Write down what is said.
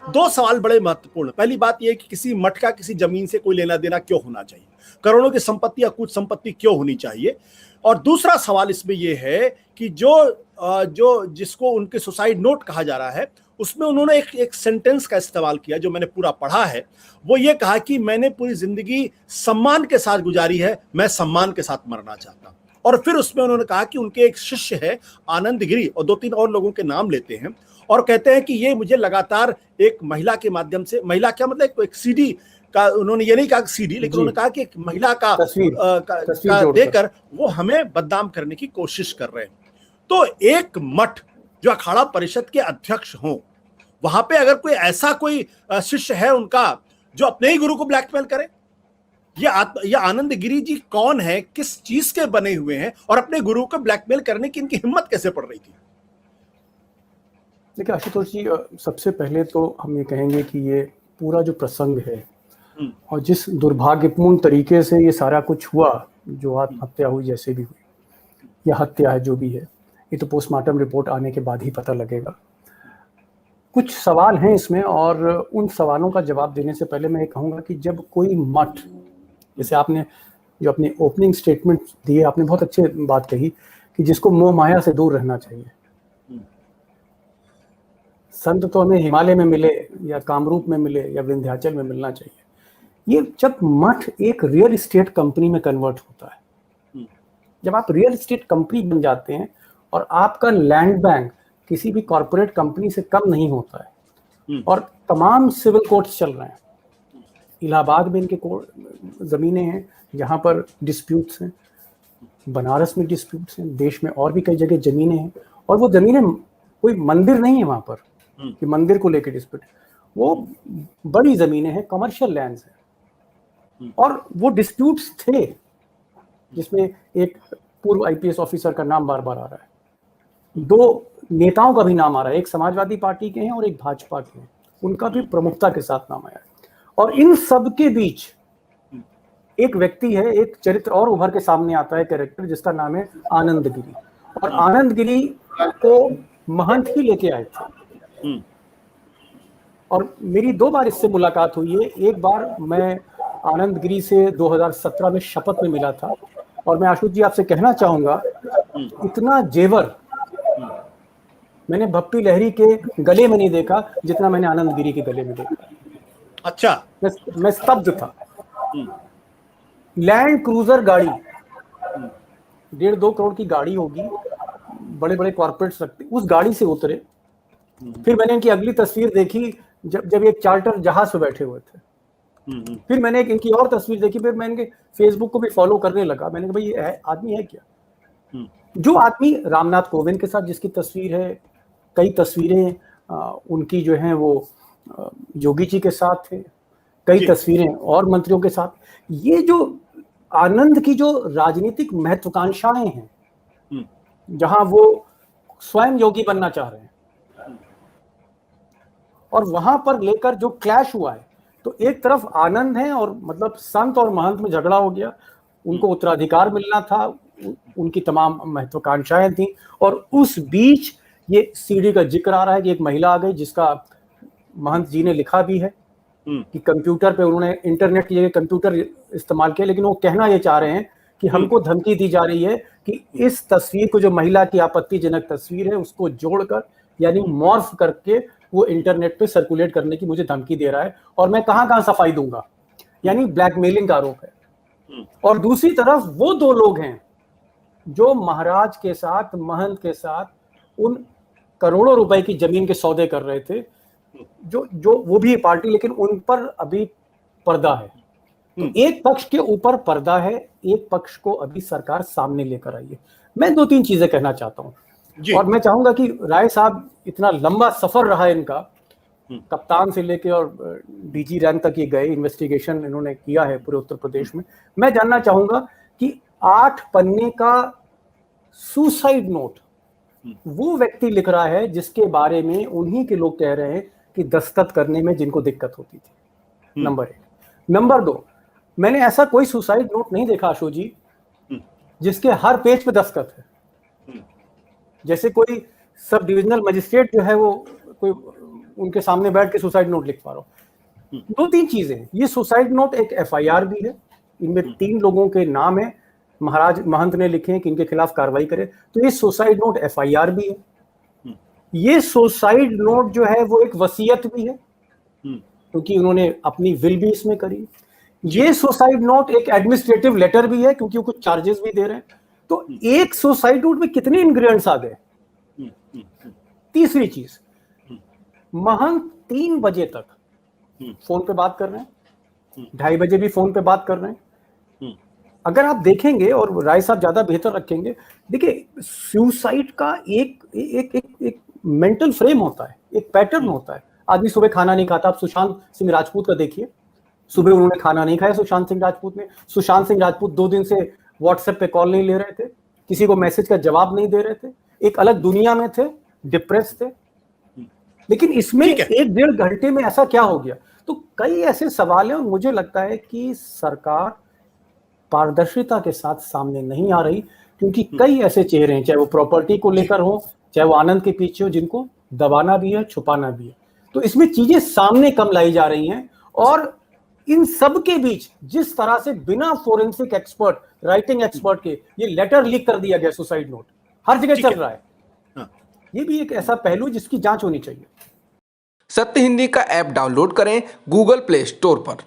दो सवाल बड़े महत्वपूर्ण। पहली बात यह कि किसी मठ का किसी जमीन से कोई लेना देना क्यों होना चाहिए, करोड़ों की संपत्ति या कुछ संपत्ति क्यों होनी चाहिए। और दूसरा सवाल इसमें यह है कि जो जिसको उनके सुसाइड नोट कहा जा रहा है, उसमें उन्होंने एक सेंटेंस का इस्तेमाल किया जो मैंने पूरा पढ़ा है। वो ये कहा कि मैंने पूरी जिंदगी सम्मान के साथ गुजारी है, मैं सम्मान के साथ मरना चाहता हूं। और फिर उसमें उन्होंने कहा कि उनके एक शिष्य है आनंद गिरी, और 2-3 और लोगों के नाम लेते हैं और कहते हैं कि ये मुझे लगातार एक महिला के माध्यम से, महिला क्या मतलब एक सीडी का, उन्होंने ये नहीं कहा सीडी, लेकिन उन्होंने कहा कि एक महिला का तस्वीर देकर वो हमें बदनाम करने की कोशिश कर रहे हैं। तो एक मठ जो अखाड़ा परिषद के अध्यक्ष हों, वहां पे अगर कोई ऐसा कोई शिष्य है उनका जो अपने ही गुरु को ब्लैकमेल करे, ये आनंद गिरी जी कौन है, किस चीज के बने हुए हैं, और अपने गुरु को ब्लैकमेल करने की इनकी हिम्मत कैसे पड़ रही थी? देखिए आशुतोष जी, सबसे पहले तो हम ये कहेंगे कि ये पूरा जो प्रसंग है और जिस दुर्भाग्यपूर्ण तरीके से ये सारा कुछ हुआ, जो आत्महत्या हुई जैसे भी हुई या हत्या है जो भी है, ये तो पोस्टमार्टम रिपोर्ट आने के बाद ही पता लगेगा। कुछ सवाल हैं इसमें, और उन सवालों का जवाब देने से पहले मैं ये कहूँगा कि जब कोई मठ, जैसे आपने जो अपनी ओपनिंग स्टेटमेंट दी है, आपने बहुत अच्छी बात कही कि जिसको मोह माया से दूर रहना चाहिए। संत तो हमें हिमालय में मिले या कामरूप में मिले या विंध्याचल में मिलना चाहिए। ये जब मठ एक रियल एस्टेट कंपनी में कन्वर्ट होता है, जब आप रियल एस्टेट कंपनी बन जाते हैं और आपका लैंड बैंक किसी भी कॉर्पोरेट कंपनी से कम नहीं होता है, और तमाम सिविल कोर्ट्स चल रहे हैं, इलाहाबाद में इनके ज़मीनें हैं जहाँ पर डिस्प्यूट्स हैं, बनारस में डिस्प्यूट्स हैं, देश में और भी कई जगह ज़मीनें हैं, और वो ज़मीनें कोई मंदिर नहीं है वहाँ पर कि मंदिर को लेकर डिस्प्यूट, वो बड़ी ज़मीनें हैं, कमर्शियल लैंड्स हैं, और वो डिस्प्यूट्स थे जिसमें एक पूर्व आईपीएस ऑफिसर का नाम बार बार आ रहा है, 2 नेताओं का भी नाम आ रहा है, एक समाजवादी पार्टी के हैं और एक भाजपा के हैं, उनका भी प्रमुखता के साथ नाम आया है। और इन सब के बीच एक व्यक्ति है, एक चरित्र और उभर के सामने आता है, कैरेक्टर, जिसका नाम है आनंद गिरी। और आनंद गिरी को महंत ही लेके आए थे, और मेरी 2 बार इससे मुलाकात हुई है। एक बार मैं आनंद गिरी से 2017 में शपथ में मिला था, और मैं आशुष जी आपसे कहना चाहूंगा, इतना जेवर मैंने भप्पी लहरी के गले में नहीं देखा जितना मैंने आनंद गिरी के गले में देखा। अच्छा, मैं स्तब्ध था। लैंड क्रूजर गाड़ी, 1.5-2 करोड़ की गाड़ी होगी, बड़े बड़े कॉर्पोरेट्स रखते, उस गाड़ी से उतरे। फिर मैंने इनकी अगली तस्वीर देखी जब एक चार्टर जहाज पे बैठे हुए थे। फिर मैंने इनकी और तस्वीर देखी, फिर मैं इनके फेसबुक को भी फॉलो करने लगा। मैंने कहा भाई ये आदमी है क्या? जो आदमी रामनाथ कोविंद के साथ जिसकी तस्वीर है, कई तस्वीरें उनकी जो हैं वो योगी जी के साथ थे, कई तस्वीरें और मंत्रियों के साथ। ये जो आनंद की जो राजनीतिक महत्वाकांक्षाएं हैं, जहां वो स्वयं योगी बनना चाह रहे हैं, और वहां पर लेकर जो क्लैश हुआ है, तो एक तरफ आनंद है और मतलब संत और महंत में झगड़ा हो गया, उनको उत्तराधिकार मिलना था, उनकी तमाम महत्वाकांक्षाएं थी, और उस बीच ये सीडी का जिक्र आ रहा है कि एक महिला आ गई, जिसका महंत जी ने लिखा भी है कि कंप्यूटर पे उन्होंने इंटरनेट की जगह कंप्यूटर इस्तेमाल किया, लेकिन वो कहना ये चाह रहे हैं कि हमको धमकी दी जा रही है कि इस तस्वीर को, जो महिला की आपत्तिजनक तस्वीर है, उसको जोड़कर यानी मॉर्फ करके वो इंटरनेट पे सर्कुलेट करने की मुझे धमकी दे रहा है, और मैं कहां सफाई दूंगा, यानी ब्लैकमेलिंग का आरोप है। और दूसरी तरफ वो 2 लोग हैं जो महाराज के साथ, महंत के साथ उन करोड़ों रुपए की जमीन के सौदे कर रहे थे, जो वो भी पार्टी, लेकिन उन पर अभी पर्दा है। तो एक पक्ष के ऊपर पर्दा है, एक पक्ष को अभी सरकार सामने लेकर आई है। मैं 2-3 चीजें कहना चाहता हूं, और मैं चाहूंगा कि राय साहब, इतना लंबा सफर रहा इनका, कप्तान से लेके और डीजी रैंक तक ये गए, इन्वेस्टिगेशन इन्होंने किया है पूरे उत्तर प्रदेश में। मैं जानना चाहूंगा कि 8 पन्ने का सुसाइड नोट वो व्यक्ति लिख रहा है जिसके बारे में उन्हीं के लोग कह रहे हैं कि दस्तखत करने में जिनको दिक्कत होती थी। नंबर 1। नंबर 2, मैंने ऐसा कोई सुसाइड नोट नहीं देखा अशोक जी जिसके हर पेज पे दस्तखत है। जैसे कोई सब डिविजनल मजिस्ट्रेट जो है वो कोई उनके सामने बैठ के सुसाइड नोट लिख पा रहा हूँ। 2-3 चीजें हैं। ये सुसाइड नोट एक FIR भी है, इनमें 3 लोगों के नाम है, महाराज महंत ने लिखे हैं कि इनके खिलाफ कार्रवाई करे, तो ये सुसाइड नोट FIR भी है। ये सुसाइड नोट जो है वो एक वसीयत भी है, क्योंकि उन्होंने अपनी विल भी इसमें करी। ये सुसाइड नोट एक एडमिनिस्ट्रेटिव लेटर भी है, क्योंकि वो कुछ चार्जेस भी दे रहे हैं। तो एक सुसाइड नोट में कितने इंग्रेडिएंट्स आ गए। तीसरी चीज, महंत 3 बजे तक फोन पे बात कर रहे हैं, 2:30 बजे भी फोन पे बात कर रहे हैं। अगर आप देखेंगे, और राय साहब ज्यादा बेहतर रखेंगे, देखिए सुसाइड का एक मेंटल फ्रेम होता है, एक पैटर्न होता है। आदमी सुबह खाना नहीं खाता। आप सुशांत सिंह राजपूत का देखिए, सुबह उन्होंने खाना नहीं खाया सुशांत सिंह राजपूत ने। सुशांत सिंह राजपूत 2 दिन से व्हाट्सएप पे कॉल नहीं ले रहे थे, किसी को मैसेज का जवाब नहीं दे रहे थे, एक अलग दुनिया में थे, डिप्रेस थे। लेकिन इसमें 1-1.5 घंटे में ऐसा क्या हो गया। तो कई ऐसे सवाल हैं, और मुझे लगता है कि सरकार पारदर्शिता के साथ सामने नहीं आ रही, क्योंकि कई ऐसे चेहरे हैं, चाहे वो प्रॉपर्टी को लेकर हो, चाहे वो आनंद के पीछे हो, जिनको दबाना भी है, छुपाना भी है। तो इसमें चीजें सामने कम लाई जा रही हैं। और इन सब के बीच जिस तरह से बिना फोरेंसिक एक्सपर्ट, राइटिंग एक्सपर्ट के ये लेटर लीक कर दिया गया, सुसाइड नोट हर जगह चल रहा है, ये भी एक ऐसा पहलू जिसकी जांच होनी चाहिए। सत्य हिंदी का ऐप डाउनलोड करें गूगल प्ले स्टोर पर।